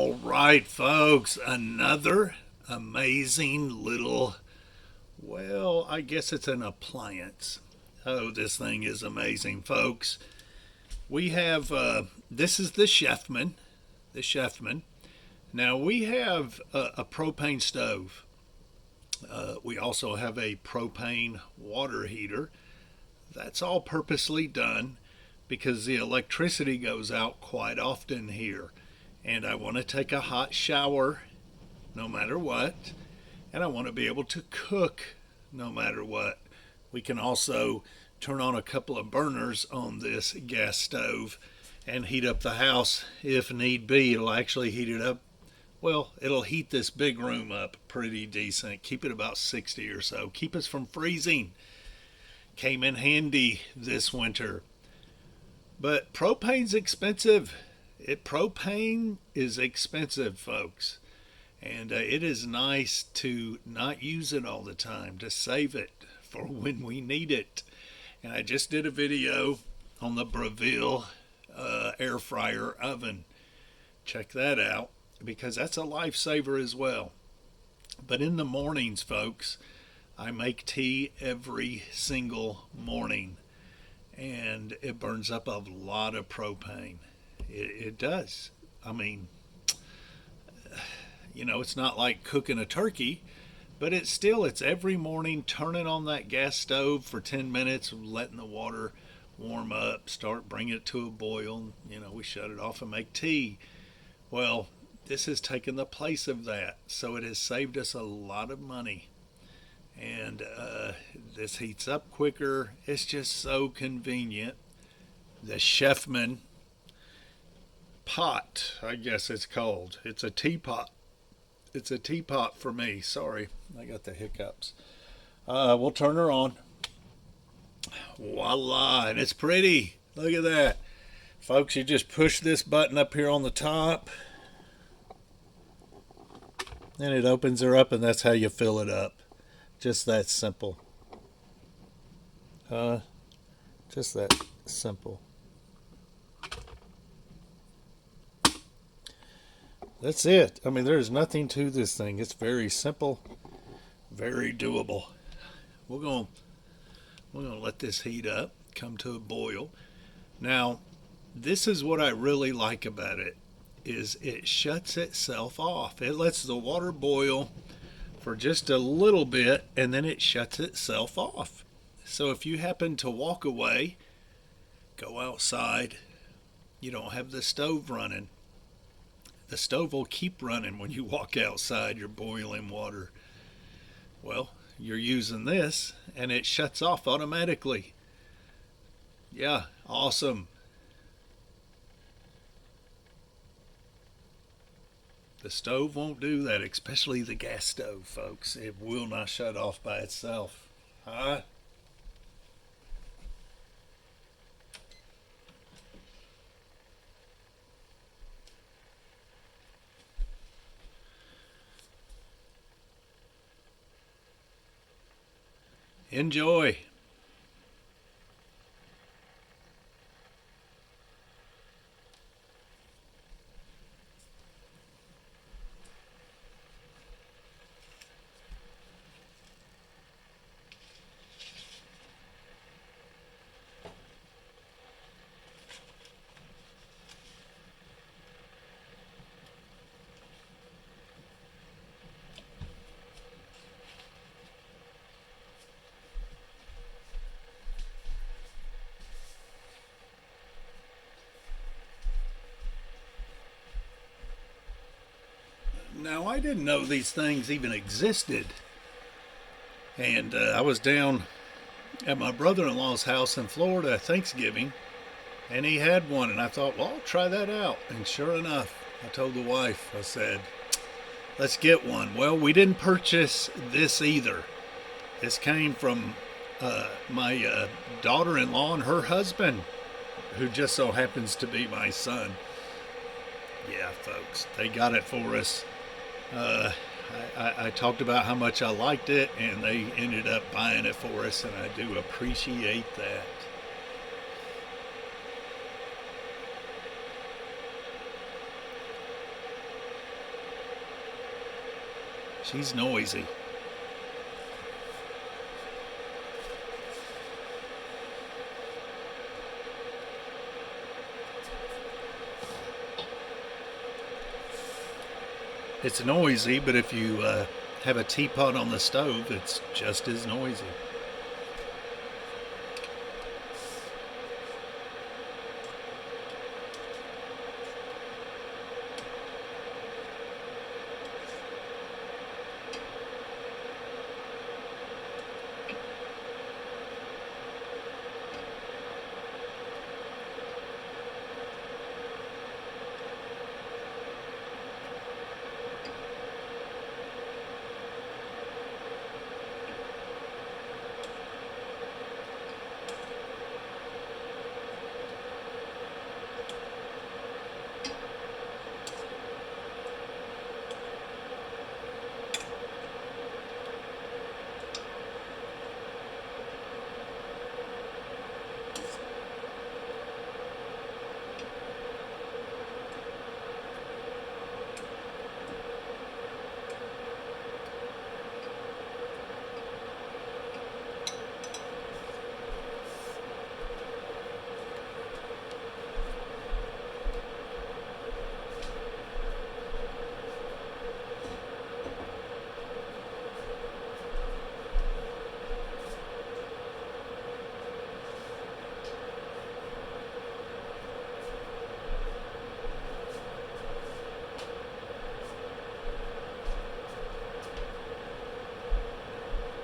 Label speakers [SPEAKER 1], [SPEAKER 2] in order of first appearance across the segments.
[SPEAKER 1] All right, folks, another amazing little, well, I guess it's an appliance. Oh, this thing is amazing, folks. We have, this is the Chefman, the Chefman. Now, we have a propane stove. We also have a propane water heater. That's all purposely done because the electricity goes out quite often here. And I want to take a hot shower no matter what. And I want to be able to cook no matter what. We can also turn on a couple of burners on this gas stove and heat up the house if need be. It'll actually heat it up. Well, it'll heat this big room up pretty decent. Keep it about 60 or so. Keep us from freezing. Came in handy this winter. But propane's expensive. Propane is expensive, folks. And it is nice to not use it all the time, to save it for when we need it. And I just did a video on the Breville air fryer oven. Check that out because that's a lifesaver as well. But in the mornings, folks, I make tea every single morning. And it burns up a lot of propane. It does. I mean, it's not like cooking a turkey, but it's every morning turning on that gas stove for 10 minutes, letting the water warm up, bringing it to a boil. We shut it off and make tea. Well, this has taken the place of that, so it has saved us a lot of money. And this heats up quicker. It's just so convenient. The Chefman pot, I guess it's called. It's a teapot. It's a teapot for me. Sorry, I got the hiccups. We'll turn her on. Voila, and it's pretty. Look at that. Folks, you just push this button up here on the top, and it opens her up, and that's how you fill it up. Just that simple. Just that simple. That's it. I mean, there's nothing to this thing. It's very simple, very doable. We're going to let this heat up, come to a boil. Now, this is what I really like about it is it shuts itself off. It lets the water boil for just a little bit and then it shuts itself off. So if you happen to walk away, go outside, you don't have the stove running. The stove will keep running when you walk outside, you're boiling water. Well, you're using this and it shuts off automatically. Yeah, awesome. The stove won't do that, especially the gas stove, folks. It will not shut off by itself. Huh? Enjoy. Now, I didn't know these things even existed. And I was down at my brother-in-law's house in Florida at Thanksgiving, and he had one, and I thought, well, I'll try that out. And sure enough, I told the wife, I said, let's get one. Well, we didn't purchase this either. This came from my daughter-in-law and her husband, who just so happens to be my son. Yeah, folks, they got it for us. Uh, I talked about how much I liked it, and they ended up buying it for us, and I do appreciate that. She's noisy. It's noisy, but if you have a teapot on the stove, it's just as noisy.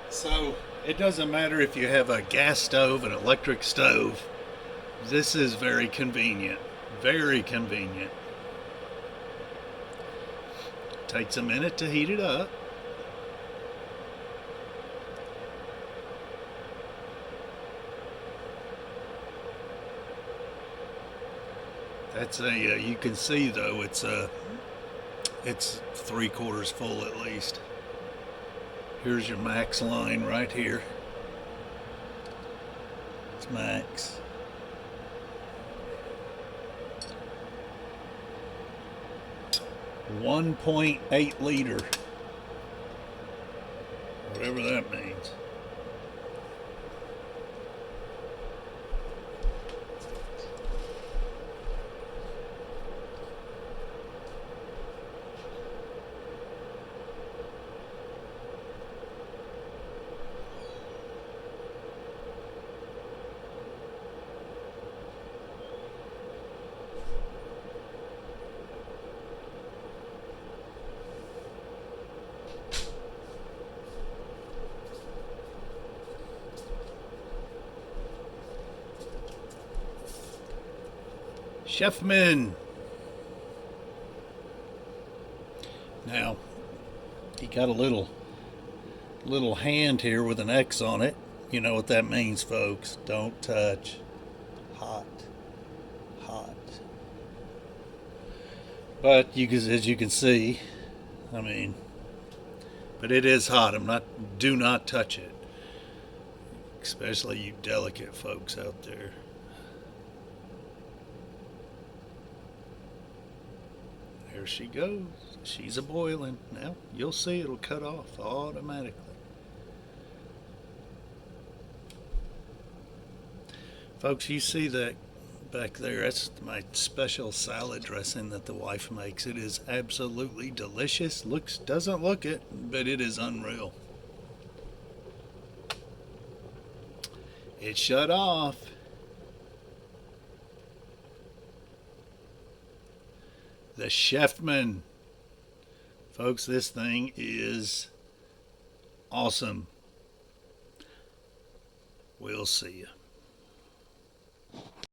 [SPEAKER 1] So it doesn't matter if you have a gas stove, an electric stove. This is very convenient. Very convenient. Takes a minute to heat it up. That's a you can see though it's 3/4 full at least. Here's your max line right here. It's max. .8 liter, whatever that means. Chefman. Now, he got a little hand here with an X on it. You know what that means, folks. Don't touch. Hot. Hot. But as you can see, I mean, but it is hot. Do not touch it. Especially you delicate folks out there. There she goes. She's a boiling. Now, you'll see it'll cut off automatically. Folks, you see that back there? That's my special salad dressing that the wife makes. It is absolutely delicious. Doesn't look it, but it is unreal. It shut off. The Chefman. Folks, this thing is awesome. We'll see you.